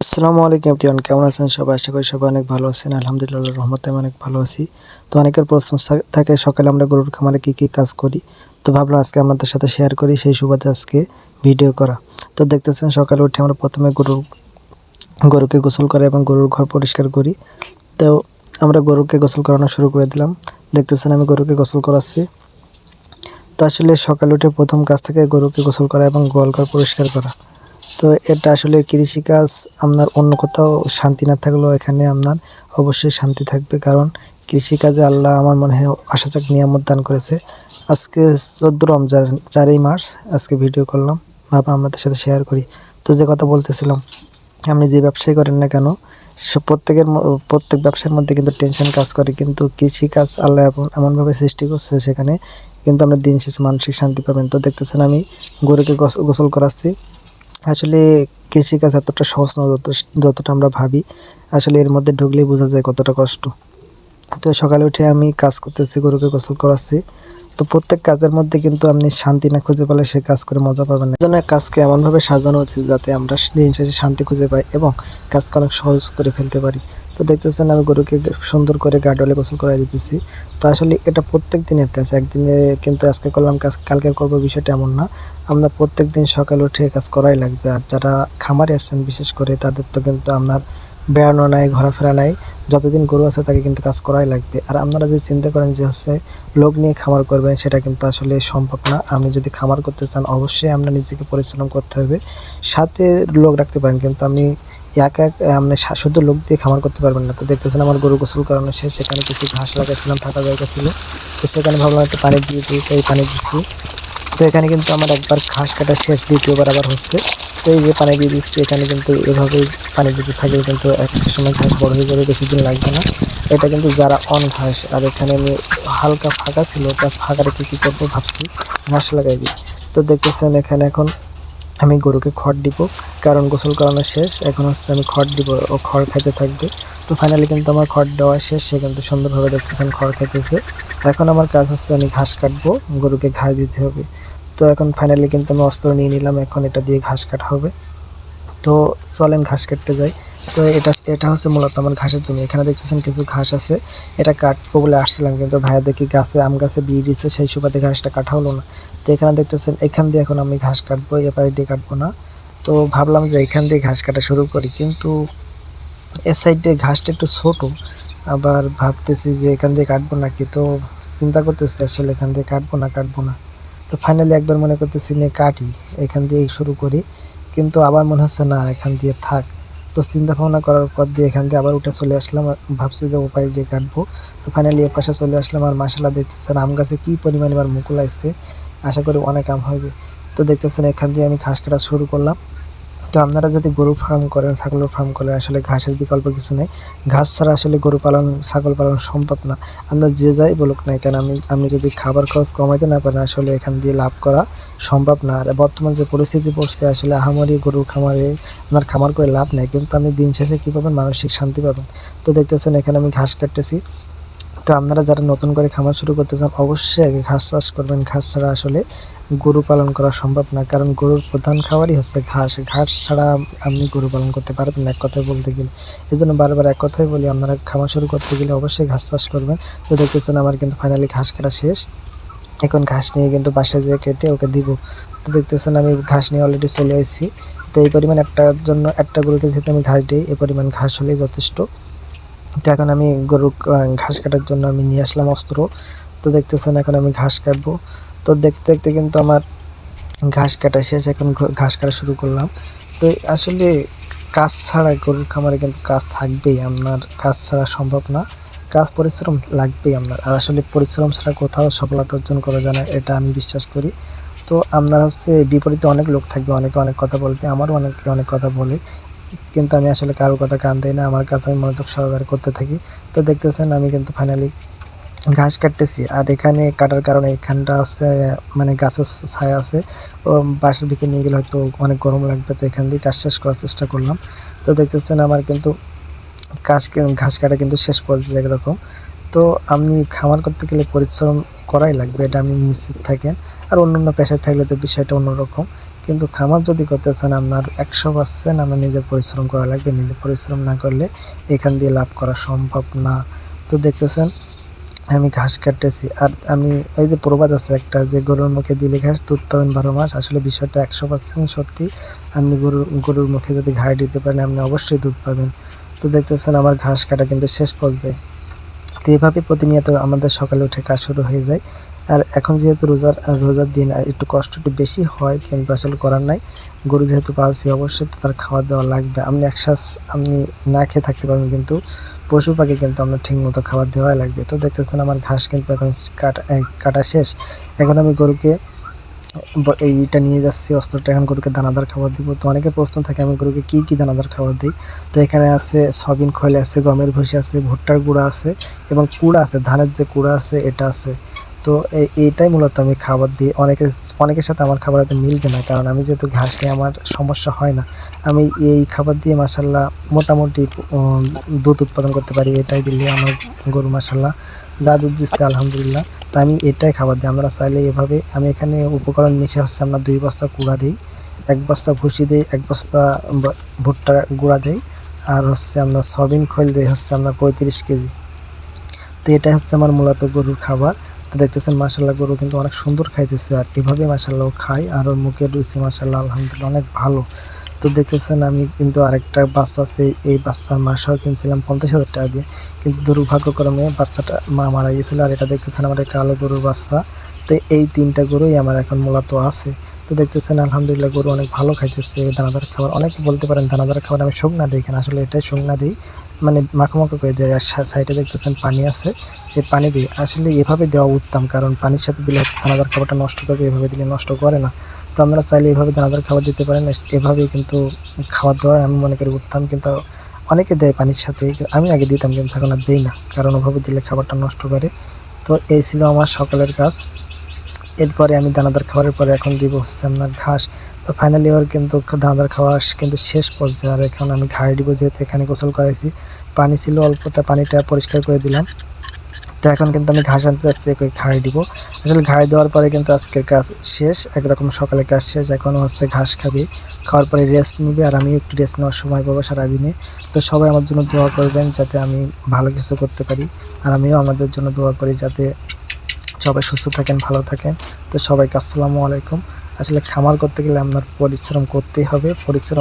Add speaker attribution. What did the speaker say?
Speaker 1: আসসালামু আলাইকুম এভরিওয়ান, কেমন আছেন সবাই? আশা করি সবাই অনেক ভালো আছেন। আলহামদুলিল্লাহ, আল্লাহর রহমতে আমি অনেক ভালো আছি। তো অনেকের প্রশ্ন থাকে সকালে আমরা গরুর খামারে কী কী কাজ করি। তো ভাবলাম আজকে আপনাদের সাথে শেয়ার করি, সেই সুবাদে আজকে ভিডিও করা। তো দেখতেছেন সকালে উঠে আমরা প্রথমে গরুকে গোসল করি এবং গরুর ঘর পরিষ্কার করি। তো আমরা গরুকে গোসল করানো শুরু করে দিলাম। দেখতেছেন আমি গরুকে গোসল করাচ্ছি। তো আসলে সকালে উঠে প্রথম কাজ থেকে গরুকে গোসল করা এবং গোয়ালঘর পরিষ্কার করা। তো এটা আসলে কৃষিকাজ, আপনার অন্য কোথাও শান্তি না থাকলেও এখানে আপনার অবশ্যই শান্তি থাকবে, কারণ কৃষিকাজে আল্লাহ আমার মনে হয় আশাজাক নিয়ামত দান করেছে। আজকে 14 রমজান, 4ই মার্চ আজকে ভিডিও করলাম, ভাবলাম আপনাদের সাথে শেয়ার করি। তো যে কথা বলতেছিলাম, আপনি যে ব্যবসায় করেন না কেন, প্রত্যেক ব্যবসার মধ্যে কিন্তু টেনশন কাজ করে, কিন্তু কৃষিকাজ আল্লাহ এমনভাবে সৃষ্টি করছে, সেখানে কিন্তু আমরা দিন শেষে মানসিক শান্তি পাবেন। তো দেখতেছেন আমি গরুকে গোসল করাচ্ছি। আসলে কৃষিকাজ এতটা সহজ না যতটা আমরা ভাবি। আসলে এর মধ্যে ঢুকলেই বোঝা যায় কতটা কষ্ট। তো সকালে উঠে আমি কাজ করতেছি, গরুকে গোসল করাচ্ছি। তো প্রত্যেক কাজের মধ্যে কিন্তু আপনি শান্তি না খুঁজে পেলে সে কাজ করে মজা পাবেন না। এজন্য কাজকে এমনভাবে সাজানো উচিত যাতে আমরা দিন শেষে শান্তি খুঁজে পাই এবং কাজকে অনেক সহজ করে ফেলতে পারি। তো দেখতেছেন আমি গরুকে সুন্দর করে গার্ডওয়ালে গোসল করাই দিতেছি। তো আসলে এটা প্রত্যেক দিনের কাজ, একদিনে কিন্তু আজকে করলাম কাজ কালকে করবো বিষয়টা এমন না। আমরা প্রত্যেক দিন সকালে উঠে কাজ করাই লাগবে। আর যারা খামারে আছেন বিশেষ করে, তাদের তো কিন্তু আপনার বেড়ানো নাই, ঘোরাফেরা নাই, যতদিন গরু আছে তাকে কিন্তু কাজ করাই লাগবে। আর আপনারা যদি চিন্তা করেন যে লোক নিয়ে খামার করবেন, সেটা কিন্তু আসলে সম্ভব না। আপনি যদি খামার করতে চান অবশ্যই আপনার নিজেকে পরিশ্রম করতে হবে, সাথে লোক রাখতে পারেন, কিন্তু আপনি একা আপনি শুধু লোক দিয়ে খামার করতে পারবেন না। তো দেখতেছেন আমার গরু গোসল করানো শেষ, সেখানে কিছু ঘাস লাগাইছিলাম, ফাঁকা জায়গা ছিল, তো সেখানে ভাবলাম একটু পানি দিয়ে দিই, তাই পানি দিচ্ছি। তো এখানে কিন্তু আমার একবার ঘাস কাটা শেষ, দ্বিতীয়বার আবার হচ্ছে। তো এই যে পানি দিয়ে দিচ্ছি, এখানে কিন্তু এভাবেই পানি দিতে থাকলে কিন্তু একটা সময় ঘাস বড় হয়ে যাবে, বেশি দিন লাগবে না। এটা কিন্তু যারা অন ঘাস, আর এখানে আমি হালকা ফাঁকা ছিল, তা ফাঁকা রেখে কী করবো ভাবছি ঘাস লাগাই দিই। তো দেখতেছেন এখানে এখন আমি গরুকে খড় দিব, কারণ গোসল করানো শেষ, এখন আমি খড় দিব, ও খড় খাইতে থাকবে। তো ফাইনালি কিন্তু আমার খড় দেওয়া শেষ, সে কিন্তু সুন্দরভাবে দেখতেছেন খড় খাইতেছে। এখন আমার কাজ আমি ঘাস কাটবো, গরুকে ঘাস দিতে হবে। তো এখন ফাইনালি কিন্তু আমি অস্ত্র নিয়ে নিলাম, এখন এটা দিয়ে ঘাস কাটা হবে। তো চলেন ঘাস কাটতে যাই। তো এটা মূলত আমার ঘাসের জমি। এখানে দেখতেছেন কিছু ঘাস আছে, এটা কাটবো বলে আসছিলাম, কিন্তু ভাইয়া দেখি আম গাছে বিয়ে দিচ্ছে, সেই সুবাদে ঘাসটা কাটা হলো না। তো এখানে দেখতেছেন এখান দিয়ে এখন আমি ঘাস কাটবো, এপাশ দিয়ে কাটবো না। তো ভাবলাম যে এখান দিয়ে ঘাস কাটা শুরু করি, কিন্তু এ সাইডে ঘাসটা একটু ছোট, আবার ভাবতেছি যে এখান দিয়ে কাটবো নাকি। তো চিন্তা করতেছি আসলে এখান দিয়ে কাটবো না। তো ফাইনালি একবার মনে করতেছি নিয়ে কাটি, এখান দিয়ে শুরু করি, কিন্তু আবার মনে হচ্ছে না, এখান দিয়ে থাক। তো চিন্তা ভাবনা করার পর দিয়ে এখান দিয়ে আবার উঠে চলে আসলাম, ভাবছি যে উপায় দিয়ে কাটবো। তো ফাইনালি এর পাশে চলে আসলাম, আর মাশাআল্লাহ দেখতেছেন আম গাছে কী পরিমাণে এবার মুকুল আসছে, আশা করি অনেক আম হবে। তো দেখতেছেন এখান দিয়ে আমি ঘাস কাটা শুরু করলাম। তো আপনারা যদি গরু ফার্ম করেন, ছাগলের ফার্ম করেন, আসলে ঘাসের বিকল্প কিছু নেই। ঘাস ছাড়া আসলে গরু পালন, ছাগল পালন সম্ভব না। আপনার যে যাই বলুক না কেন, আপনি যদি খাবার খরচ কমাইতে না পারেন, আসলে এখান দিয়ে লাভ করা সম্ভব না। আর বর্তমান যে পরিস্থিতি পড়ছে, আসলে আহামরি গরুর খামারে আপনার খামার করে লাভ নেই, কিন্তু আপনি দিন শেষে কী পাবেন, মানসিক শান্তি পাবেন। তো দেখতেছেন এখানে আমি ঘাস কাটতেছি। তো আপনারা যারা নতুন করে খামার শুরু করতে চান, অবশ্যই আগে ঘাস চাষ করবেন। ঘাস ছাড়া আসলে গরু পালন করা সম্ভব না, কারণ গরুর প্রধান খাবারই হচ্ছে ঘাস। ঘাস ছাড়া আপনি গরু পালন করতে পারবেন না, এক কথায় বলতে গেলে। এই জন্য বারবার এক কথাই বলি, আপনারা খামার শুরু করতে গেলে অবশ্যই ঘাস চাষ করবেন। তো দেখতেছেন আমার কিন্তু ফাইনালি ঘাস কাটা শেষ, এখন ঘাস নিয়ে কিন্তু বাসায় যেয়ে কেটে ওকে দিব। তো দেখতেছেন আমি ঘাস নিয়ে অলরেডি চলে এসেছি। তো এই পরিমাণ একটা গরুকে যেহেতু আমি ঘাস দিই, এই পরিমাণ ঘাস হলেই যথেষ্ট। তো এখন আমি গরু ঘাস কাটার জন্য আমি নিয়ে আসলাম অস্ত্র। তো দেখতেছেন এখন আমি ঘাস কাটবো। তো দেখতে দেখতে কিন্তু আমার ঘাস কাটা শেষ, এখন ঘাস কাটা শুরু করলাম। তো আসলে কাজ ছাড়া গরুর খামারে কিন্তু কাজ থাকবেই, আপনার কাজ ছাড়া সম্ভব না। কাজ পরিশ্রম লাগবেই আপনার, আর আসলে পরিশ্রম ছাড়া কোথাও সফলতা অর্জন করা যায় না, এটা আমি বিশ্বাস করি। তো আপনার বিপরীতে অনেক লোক থাকবে, অনেকে অনেক কথা বলবে, আমারও অনেকে অনেক কথা বলে, কিন্তু আমি আসলে কারোর কথা কান দেই না, আমার কাজ আমি মনোযোগ সহকারে করতে থাকি। তো দেখতেছেন আমি কিন্তু ফাইনালি ঘাস কাটতেছি, আর এখানে কাটার কারণে এখানটা মানে গাছের ছায়া আছে, ও বাসার ভিতরে নিয়ে গেলে হয়তো অনেক গরম লাগবে, তো এখান দিয়ে কাজ শেষ করার চেষ্টা করলাম। তো দেখতেছেন আমার কিন্তু ঘাস কাটা কিন্তু শেষ পর্যায়ে একরকম। তো আপনি খামার করতে গেলে পরিশ্রম করাই লাগবে, এটা আমি নিশ্চিত থাকেন। আর অন্যান্য পেশায় থাকলে তো বিষয়টা অন্যরকম, কিন্তু খামার যদি করতে চান আপনার 100% আপনার নিজের পরিশ্রম করা লাগবে। নিজের পরিশ্রম না করলে এখান দিয়ে লাভ করা সম্ভব না। তো দেখতেছেন আমি ঘাস কাটতেছি, আর আমি ওই যে প্রবাদ আছে একটা যে গরুর মুখে দিলে ঘাস দুধ পাবেন 12 মাস। আসলে বিষয়টা 100% সত্যি। আপনি গরুর মুখে যদি ঘাস দিতে পারেন আপনি অবশ্যই দুধ পাবেন। তো দেখতেছেন আমার ঘাস কাটা কিন্তু শেষ পর্যায়ে। তো এভাবে প্রতিনিয়ত আমাদের সকালে উঠে কাজ শুরু হয়ে যায়। আর এখন যেহেতু রোজার দিন একটু কষ্ট একটু বেশি হয়, কিন্তু আসলে করার নাই। গরু যেহেতু পালছি অবশ্যই তো তার খাওয়া দাওয়া লাগবে। আপনি না খেয়ে থাকতে পারবেন, কিন্তু পশু পাখি কিন্তু আপনার ঠিকমতো খাবার দেওয়াই লাগবে। তো দেখতেছেন আমার ঘাস কিন্তু এখন কাটা শেষ। এখন আমি গরুকে এইটা নিয়ে যাচ্ছি, অস্ত্রটা। এখন গরুকে দানাদার খাবার দিব। তো অনেকের প্রশ্ন থাকে আমি গরুকে কী দানাদার খাবার দিই। তো এখানে আছে সয়াবিন খৈল আছে, গমের ভুসি আছে, ভুট্টার গুঁড়া আছে এবং কুড়া আছে, ধানের যে কুড়া আছে এটা আছে। তো এইটাই মূলত আমি খাবার দিই। অনেকের সাথে আমার খাবার হয়তো মিলবে না, কারণ আমি যেহেতু ঘাস নিয়ে আমার সমস্যা হয় না। আমি এই খাবার দিয়ে মাশাআল্লাহ মোটামুটি দুধ উৎপাদন করতে পারি। এটাই দিলে আমার গরু মাশাআল্লাহ যা দুধ দিচ্ছে আলহামদুলিল্লাহ। তো আমি এটাই খাবার দিই। আমরা চাইলে এভাবে আমি এখানে উপকরণ মিশে হচ্ছে আমরা 2 বস্তা কুড়া দিই, 1 বস্তা ভুসি দিই, 1 বস্তা ভুট্টার গুঁড়া দেই, আর হচ্ছে আপনার সয়াবিন খৈল দেই হচ্ছে আপনার 35 কেজি। তো এটাই হচ্ছে আমার মূলত গরুর খাবার। তো দেখতেছেন মাশাআল্লাহ গরু কিন্তু অনেক সুন্দর খাইতেছে, আর এভাবে মাশাআল্লাহ ও খায়, আর ওর মুখের রুচি মাশাআল্লাহ আলহামদুলিল্লাহ অনেক ভালো। তো দেখতেছেন আমি কিন্তু আরেকটা বাচ্চা আছে, এই বাচ্চার মাসও কিনছিলাম 50,000 টাকা দিয়ে, কিন্তু দুর্ভাগ্যক্রমে বাচ্চাটা মা মারা গেছিলো। আর এটা দেখতেছেন আমার এই কালো গরুর বাচ্চা। তো এই 3টা গরুই আমার এখন মূলত আছে। তো দেখতেছেন আলহামদুলিল্লাহ গরু অনেক ভালো খাইতেছে দানাদার খাবার। অনেকে বলতে পারেন দানাদার খাবার আমি শুকনা দিই কেন, আসলে এটাই শুকনা দিই, মানে মাখো করে দেয়। আর সাইডে দেখতেছেন পানি আছে, এই পানি দিই। আসলে এভাবে দেওয়া উত্তম, কারণ পানির সাথে দিলে হচ্ছে দানাদার খাবারটা নষ্ট করবে, এভাবে দিলে নষ্ট করে না। তো আপনারা চাইলে এভাবে দানাদার খাবার দিতে পারেন। এভাবেই কিন্তু খাবার দেওয়া আমি মনে করি উত্তম, কিন্তু অনেকে দেয় পানির সাথে। আমি আগে দিতাম, কিন্তু এখন আর দিই না, কারণ ওভাবে দিলে খাবারটা নষ্ট করে। তো এই ছিল আমার সকালের কাজ। এরপরে আমি দানাদার খাবারের পরে এখন দিব হচ্ছে আপনার ঘাস। তো ফাইনালি ওর কিন্তু দানাদার খাওয়া কিন্তু শেষ পর্যায়ে। আর এখন আমি ঘাই দিব, যেহেতু এখানে গোসল করাইছি, পানি ছিল অল্প, তা পানিটা পরিষ্কার করে দিলাম। তো এখন কিন্তু আমি ঘাস আনতে যাচ্ছি, ঘাই দিব। আসলে ঘাই দেওয়ার পরে কিন্তু আজকের কাজ শেষ, একরকম সকালে কাজ শেষ। এখন হচ্ছে ঘাস খাবে, খাওয়ার পরে রেস্ট নিবে, আর আমি একটু রেস্ট নেওয়ার সময় পাবো সারাদিনে। তো সবাই আমার জন্য দোয়া করবেন যাতে আমি ভালো কিছু করতে পারি, আর আমিও আমাদের জন্য দোয়া করি যাতে সবাই সুস্থ থাকেন, ভালো থাকেন। তো সবাইকে আসসালামু আলাইকুম। আসলে খামার করতে গেলে আপনার পরিশ্রম করতেই হবে, পরিশ্রম